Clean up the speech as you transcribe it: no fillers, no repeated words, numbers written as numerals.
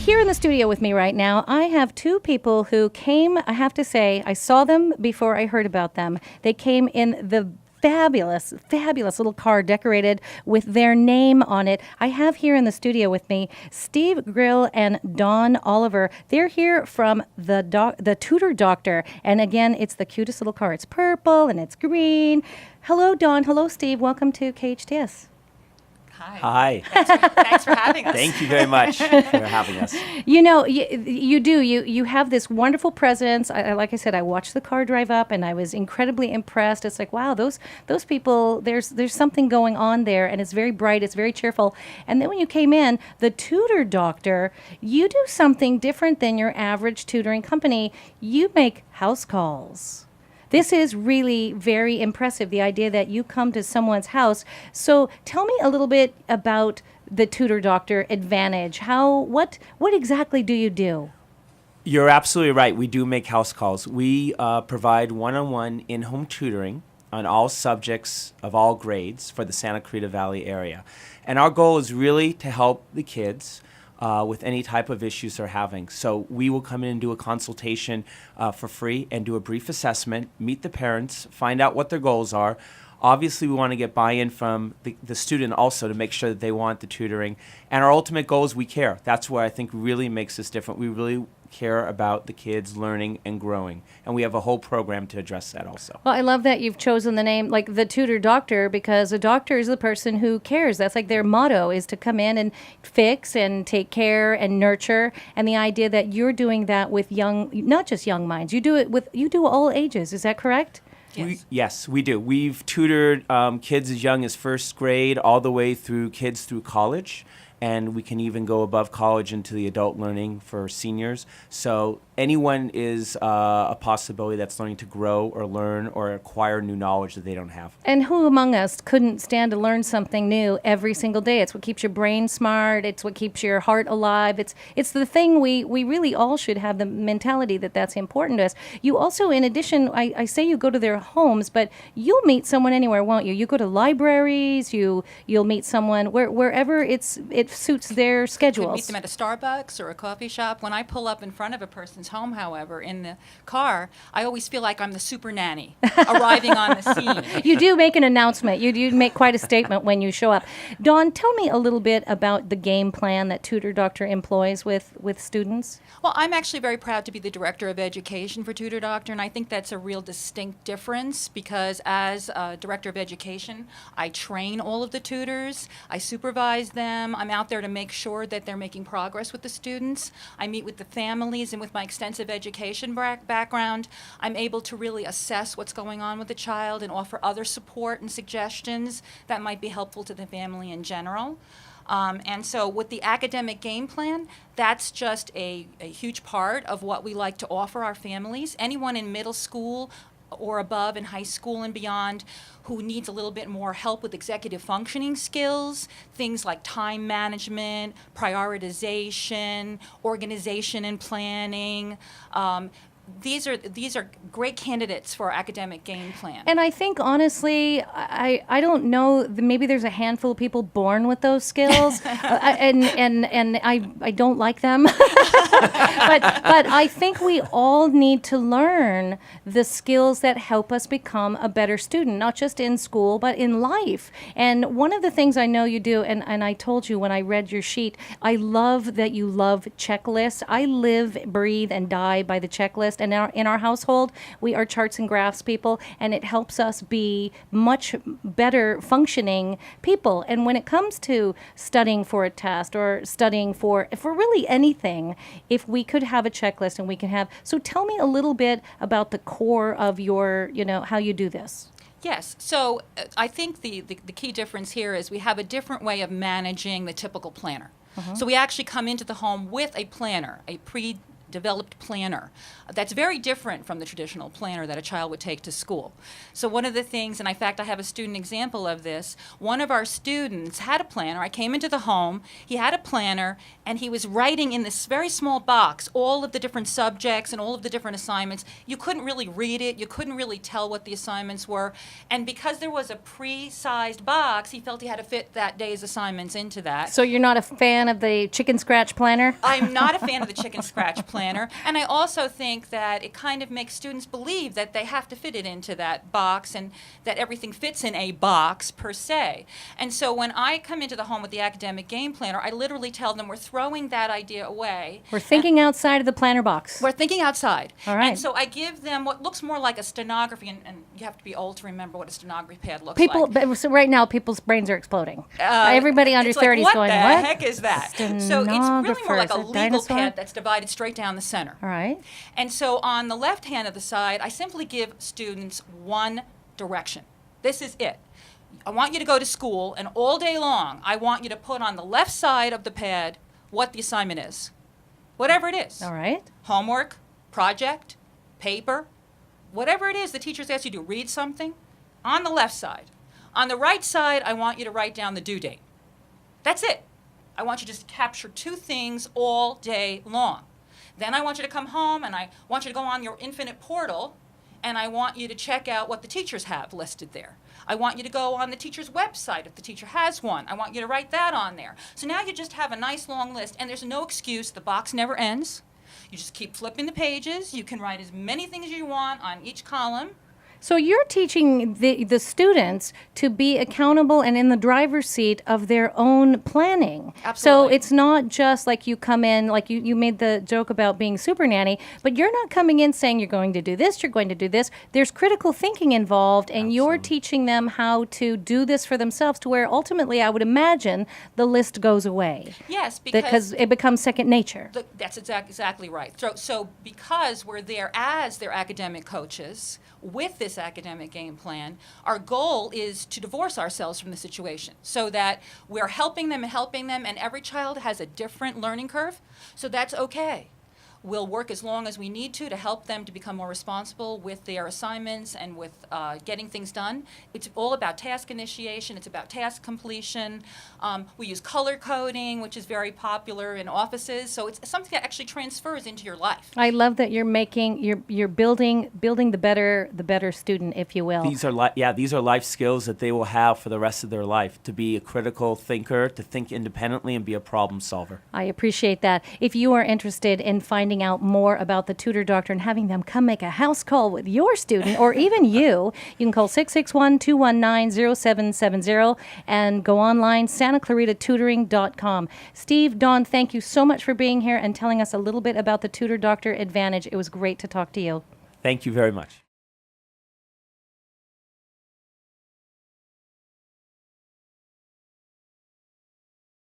Here in the studio with me right now, I have two people who came, I have to say, I saw them before I heard about them. They came in the fabulous, fabulous little car decorated with their name on it. I have here in the studio with me Steve Grill and Dawn Oliver. They're here from the Tutor Doctor. And again, it's the cutest little car. It's purple and it's green. Hello, Dawn. Hello, Steve. Welcome to KHTS. Hi. Thanks for having us. Thank you very much for having us. You know, you have this wonderful presence. Like I said, I watched the car drive up, and I was incredibly impressed. It's like, wow, those people. There's something going on there, and it's very bright. It's very cheerful. And then when you came in, the Tutor Doctor, you do something different than your average tutoring company. You make house calls. This is really very impressive, the idea that you come to someone's house. So tell me a little bit about the Tutor Doctor Advantage. What exactly do you do? You're absolutely right. We do make house calls. We provide one-on-one in-home tutoring on all subjects of all grades for the Santa Clarita Valley area. And our goal is really to help the kids with any type of issues they're having. So we will come in and do a consultation for free and do a brief assessment, meet the parents, find out what their goals are. Obviously, we want to get buy-in from the student also to make sure that they want the tutoring. And our ultimate goal is we care. That's what I think really makes us different. We really care about the kids learning and growing. And we have a whole program to address that also. Well, I love that you've chosen the name, like the Tutor Doctor, because a doctor is the person who cares. That's like their motto, is to come in and fix and take care and nurture. And the idea that you're doing that with young, not just young minds, you do all ages. Is that correct? Yes, we do. We've tutored kids as young as first grade all the way through kids through college. And we can even go above college into the adult learning for seniors. So anyone is a possibility that's learning to grow or learn or acquire new knowledge that they don't have. And who among us couldn't stand to learn something new every single day? It's what keeps your brain smart. It's what keeps your heart alive. It's the thing we really all should have the mentality that that's important to us. You also, in addition, I say you go to their homes, but you'll meet someone anywhere, won't you? You go to libraries. You'll meet someone wherever it suits their schedules. You meet them at a Starbucks or a coffee shop. When I pull up in front of a person's home, however, in the car, I always feel like I'm the super nanny arriving on the scene. You do make an announcement. You do make quite a statement when you show up. Dawn, tell me a little bit about the game plan that Tutor Doctor employs with students. Well, I'm actually very proud to be the Director of Education for Tutor Doctor, and I think that's a real distinct difference because as Director of Education, I train all of the tutors, I supervise them, I'm out there to make sure that they're making progress with the students. I meet with the families, and with my extensive education background, I'm able to really assess what's going on with the child and offer other support and suggestions that might be helpful to the family in general. And so with the academic game plan, that's just a huge part of what we like to offer our families. Anyone in middle school or above in high school and beyond who needs a little bit more help with executive functioning skills, things like time management, prioritization, organization and planning. These are great candidates for our academic game plan. And I think, honestly, I don't know, maybe there's a handful of people born with those skills, and I don't like them. but I think we all need to learn the skills that help us become a better student, not just in school, but in life. And one of the things I know you do, and I told you when I read your sheet, I love that you love checklists. I live, breathe, and die by the checklist. And in our household, we are charts and graphs people, and it helps us be much better functioning people. And when it comes to studying for a test or studying for really anything, if we could have a checklist and we can have, so tell me a little bit about the core of your, how you do this. Yes. So I think the key difference here is we have a different way of managing the typical planner. So we actually come into the home with a planner, a developed planner. That's very different from the traditional planner that a child would take to school. So one of the things, and in fact I have a student example of this, one of our students had a planner. I came into the home, he had a planner, and he was writing in this very small box all of the different subjects and all of the different assignments. You couldn't really read it, you couldn't really tell what the assignments were, and because there was a pre-sized box, he felt he had to fit that day's assignments into that. So you're not a fan of the chicken scratch planner? I'm not a fan of the chicken scratch planner, and I also think that it kind of makes students believe that they have to fit it into that box and that everything fits in a box per se. And so when I come into the home with the academic game planner, I literally tell them we're throwing that idea away. We're thinking outside of the planner box. We're thinking outside. All right. And so I give them what looks more like a stenography, and you have to be old to remember what a stenography pad looks People, like. so right now, people's brains are exploding. Everybody under It's like, 30 is what going, the what? heck is that? So it's really more like a Stenographer, is it legal dinosaur? pad that's divided straight down the center. All right. And so on the left hand of the side, I simply give students one direction. This is it. I want you to go to school, and all day long, I want you to put on the left side of the pad what the assignment is. Whatever it is. All right. Homework, project, paper, whatever it is the teachers ask you to read something, on the left side. On the right side, I want you to write down the due date. That's it. I want you to just capture two things all day long. Then I want you to come home and I want you to go on your Infinite portal and I want you to check out what the teachers have listed there. I want you to go on the teacher's website if the teacher has one. I want you to write that on there. So now you just have a nice long list and there's no excuse. The box never ends. You just keep flipping the pages. You can write as many things as you want on each column. So you're teaching the students to be accountable and in the driver's seat of their own planning. Absolutely. So it's not just like you come in, like you made the joke about being super nanny, but you're not coming in saying you're going to do this, you're going to do this. There's critical thinking involved, and you're teaching them how to do this for themselves to where ultimately I would imagine the list goes away. Yes, because it becomes second nature. That's exactly right. So because we're there as their academic coaches with this academic game plan, our goal is to divorce ourselves from the situation so that we're helping them, and every child has a different learning curve, so that's okay. We'll work as long as we need to help them to become more responsible with their assignments and with getting things done. It's all about task initiation. It's about task completion. We use color coding, which is very popular in offices. So it's something that actually transfers into your life. I love that you're building the better student, if you will. These are life skills that they will have for the rest of their life, to be a critical thinker, to think independently, and be a problem solver. I appreciate that. If you are interested in finding out more about the Tutor Doctor and having them come make a house call with your student or even you can call 661-219-0770 and go online, SantaClaritaTutoring.com. Steve, Dawn, thank you so much for being here and telling us a little bit about the Tutor Doctor Advantage. It was great to talk to you. Thank you very much.